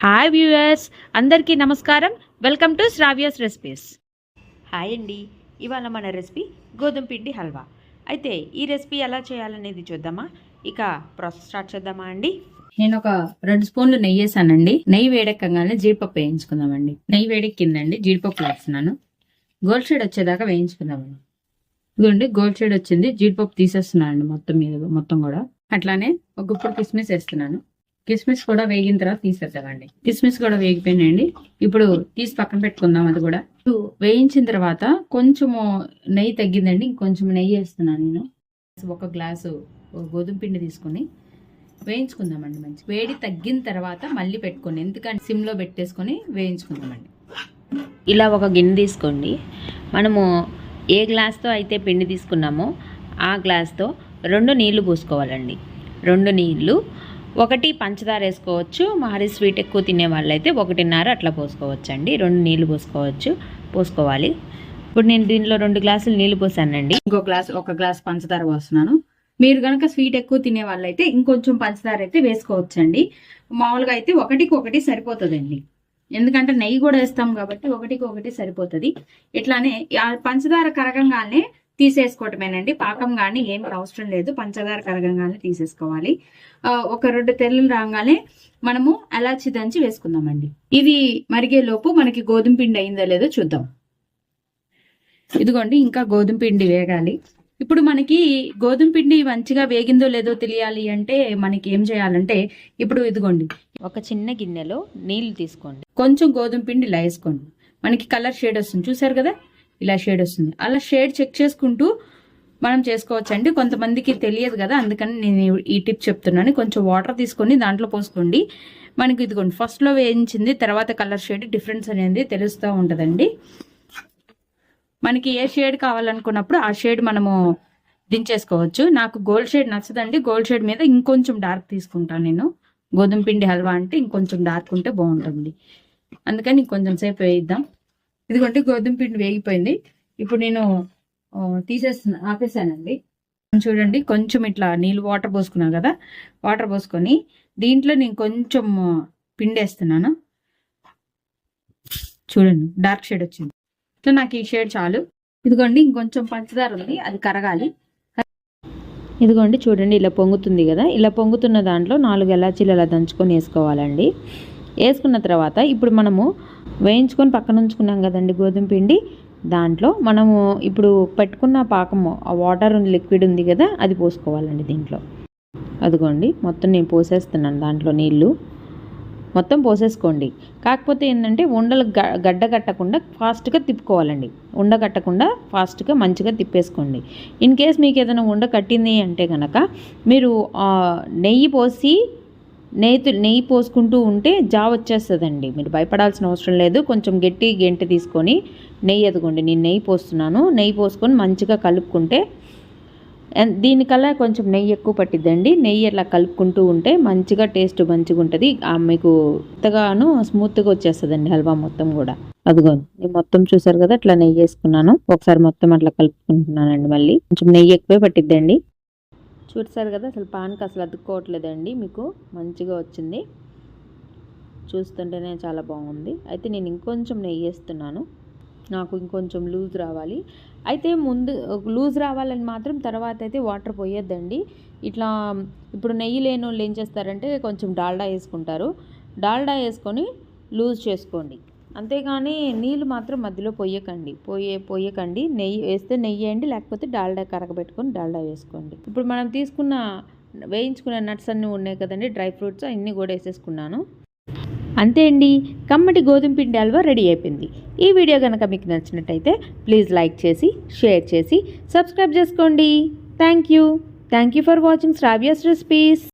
Hi viewers, అందరికీ నమస్కారం. Welcome to Sravya's recipes. Hi అండి, ఇవాళ మన రెసిపీ గోధుమ పిండి హల్వా. అయితే ఈ రెసిపీ ఎలా చేయాలనేది చూద్దామా? ఇక ప్రాసెస్ స్టార్ట్ చేద్దామా అండి. నేను ఒక 2 స్పూన్లు నెయ్యి వేసానండి. నెయ్యి వేడెక్కగానే జీడిపప్పు వేయించుకుందామండి. నెయ్యి వేడెక్కిందండి, జీడిపప్పు వేస్తున్నాను. గోల్డ్ షేడ్ వచ్చేదాకా వేయించుకుందామండి. ఇదిగోండి గోల్డ్ షేడ్ వచ్చింది, జీడిపప్పు తీసేస్తున్నానండి మొత్తం కూడా. అట్లానే ఒక గుప్పుడు కిస్మిస్ వేస్తున్నాను. కిస్మిస్ కూడా వేగిన తర్వాత తీసేద్దామండి. కిస్మిస్ కూడా వేగిపోయినాయండి. ఇప్పుడు తీసి పక్కన పెట్టుకుందాం. అది కూడా వేయించిన తర్వాత కొంచెము నెయ్యి తగ్గిందండి, ఇంకొంచెం నెయ్యి వేస్తున్నాను నేను. ఒక గ్లాసు గోధుమ పిండి తీసుకుని వేయించుకుందామండి. మంచి వేడి తగ్గిన తర్వాత మళ్ళీ పెట్టుకోండి, ఎందుకంటే సిమ్లో పెట్టేసుకొని వేయించుకుందామండి. ఇలా ఒక గిన్నె తీసుకోండి. మనము ఏ గ్లాస్తో అయితే పిండి తీసుకున్నామో ఆ గ్లాస్తో 2 నీళ్లు పోసుకోవాలండి. 2 నీళ్లు, 1 పంచదార వేసుకోవచ్చు. మరి స్వీట్ ఎక్కువ తినే వాళ్ళైతే 1.5 అట్లా పోసుకోవచ్చండి. 2 నీళ్లు పోసుకోవాలి. ఇప్పుడు నేను దీనిలో 2 గ్లాసులు నీళ్లు పోసానండి. ఒక గ్లాస్ పంచదార పోస్తున్నాను. మీరు కనుక స్వీట్ ఎక్కువ తినే వాళ్ళైతే ఇంకొంచెం పంచదార అయితే వేసుకోవచ్చండి. మామూలుగా అయితే 1:1 సరిపోతుందండి, ఎందుకంటే నెయ్యి కూడా వేస్తాం కాబట్టి 1:1 సరిపోతుంది. ఇట్లానే పంచదార కరగంగానే తీసేసుకోవటమేనండి. పాకం కానీ ఏమి అవసరం లేదు, పంచదార కరగంగానే తీసేసుకోవాలి. ఒక 2 తెల్లులు రాగానే మనము ఎలాచి దంచి వేసుకుందామండి. ఇవి మరిగే లోపు మనకి గోధుమ పిండి అయిందో లేదో చూద్దాం. ఇదిగోండి, ఇంకా గోధుమ పిండి వేగాలి. ఇప్పుడు మనకి గోధుమ పిండి మంచిగా వేగిందో లేదో తెలియాలి అంటే మనకి ఏం చేయాలంటే, ఇప్పుడు ఇదిగోండి ఒక చిన్న గిన్నెలో నీళ్లు తీసుకోండి. కొంచెం గోధుమ పిండి ఇలా వేసుకోండి. మనకి కలర్ షేడ్ వస్తుంది, చూసారు కదా, ఇలా షేడ్ వస్తుంది. అలా షేడ్ చెక్ చేసుకుంటూ మనం చేసుకోవచ్చండి. కొంతమందికి తెలియదు కదా, అందుకని నేను ఈ టిప్ చెప్తున్నాను. కొంచెం వాటర్ తీసుకొని దాంట్లో పోసుకోండి. మనకి ఇదిగోండి ఫస్ట్లో వేయించింది, తర్వాత కలర్ షేడ్ డిఫరెన్స్ అనేది తెలుస్తూ ఉంటుందండి. మనకి ఏ షేడ్ కావాలనుకున్నప్పుడు ఆ షేడ్ మనము దించేసుకోవచ్చు. నాకు గోల్డ్ షేడ్ నచ్చదండి, గోల్డ్ షేడ్ మీద ఇంకొంచెం డార్క్ తీసుకుంటాను నేను. గోధుమ పిండి హల్వా అంటే ఇంకొంచెం డార్క్ ఉంటే బాగుంటుంది, అందుకని ఇంకొంచెం సేపు వేయిద్దాం. ఇదిగోండి గోధుమ పిండి వేగిపోయింది. ఇప్పుడు నేను ఆపేసానండి. చూడండి, కొంచెం ఇట్లా నీళ్ళు వాటర్ పోసుకున్నాను కదా, వాటర్ పోసుకొని దీంట్లో నేను కొంచెం పిండి వేస్తున్నాను. చూడండి డార్క్ షేడ్ వచ్చింది. సో నాకు ఈ షేడ్ చాలు. ఇదిగోండి ఇంకొంచెం పంచదార ఉంది, అది కరగాలి. ఇదిగోండి చూడండి, ఇలా పొంగుతుంది కదా, ఇలా పొంగుతున్న దాంట్లో 4 ఎలాచీలు అలా దంచుకొని వేసుకోవాలండి. వేసుకున్న తర్వాత ఇప్పుడు మనము వేయించుకొని పక్కన ఉంచుకున్నాం కదండి గోధుమ పిండి, దాంట్లో మనము ఇప్పుడు పెట్టుకున్న పాకము ఆ వాటర్ లిక్విడ్ ఉంది కదా, అది పోసుకోవాలండి దీంట్లో. అదిగోండి మొత్తం నేను పోసేస్తున్నాను, దాంట్లో నీళ్ళు మొత్తం పోసేసుకోండి. కాకపోతే ఏంటంటే ఉండలు గడ్డగట్టకుండా ఫాస్ట్గా తిప్పుకోవాలండి. ఉండగట్టకుండా ఫాస్ట్గా మంచిగా తిప్పేసుకోండి. ఇన్ కేస్ మీకు ఏదైనా ఉండ కట్టింది అంటే కనుక మీరు నెయ్యి పోసుకుంటూ ఉంటే జావ వచ్చేస్తుందండి. మీరు భయపడాల్సిన అవసరం లేదు. కొంచెం గట్టి గెంటె తీసుకొని నెయ్యి, ఎదుగుండి నేను నెయ్యి పోస్తున్నాను. నెయ్యి పోసుకొని మంచిగా కలుపుకుంటే, దీనికల్లా కొంచెం నెయ్యి ఎక్కువ పట్టిద్దండి. నెయ్యి అట్లా కలుపుకుంటూ ఉంటే మంచిగా టేస్ట్ మంచిగా ఉంటుంది. మీకు కొత్తగాను స్మూత్గా వచ్చేస్తుందండి హల్వా మొత్తం కూడా. అదిగో నేను మొత్తం చూసారు కదా, అట్లా నెయ్యి వేసుకున్నాను. ఒకసారి మొత్తం అట్లా కలుపుకుంటున్నానండి. మళ్ళీ కొంచెం నెయ్యి ఎక్కువే పట్టిద్దండి. చూసారు కదా, అసలు పాన్కి అసలు అతుక్కోవట్లేదండి, మీకు మంచిగా వచ్చింది. చూస్తుంటేనే చాలా బాగుంది. అయితే నేను ఇంకొంచెం నెయ్యి వేస్తున్నాను, నాకు ఇంకొంచెం లూజ్ రావాలి. అయితే ముందు లూజ్ రావాలని మాత్రం తర్వాత అయితే వాటర్ పోయొద్దండి. ఇట్లా ఇప్పుడు నెయ్యి లేని వాళ్ళు ఏం చేస్తారంటే కొంచెం డాల్డా వేసుకుంటారు. డాల్డా వేసుకొని లూజ్ చేసుకోండి, అంతేగాని నీళ్ళు మాత్రం మధ్యలో పోయకండి. నెయ్యి వేస్తే నెయ్యి వేయండి, లేకపోతే డాల్డా కరగబెట్టుకొని డాల్డా వేసుకోండి. ఇప్పుడు మనం వేయించుకున్న నట్స్ అన్నీ ఉన్నాయి కదండి, డ్రై ఫ్రూట్స్ అన్నీ కూడా వేసేసుకున్నాను. అంతే అండి, కమ్మటి గోధుమ పిండి హల్వా రెడీ అయిపోయింది. ఈ వీడియో కనుక మీకు నచ్చినట్టయితే ప్లీజ్ లైక్ చేసి, షేర్ చేసి, సబ్స్క్రైబ్ చేసుకోండి. Thank you for watching Sravya's recipes.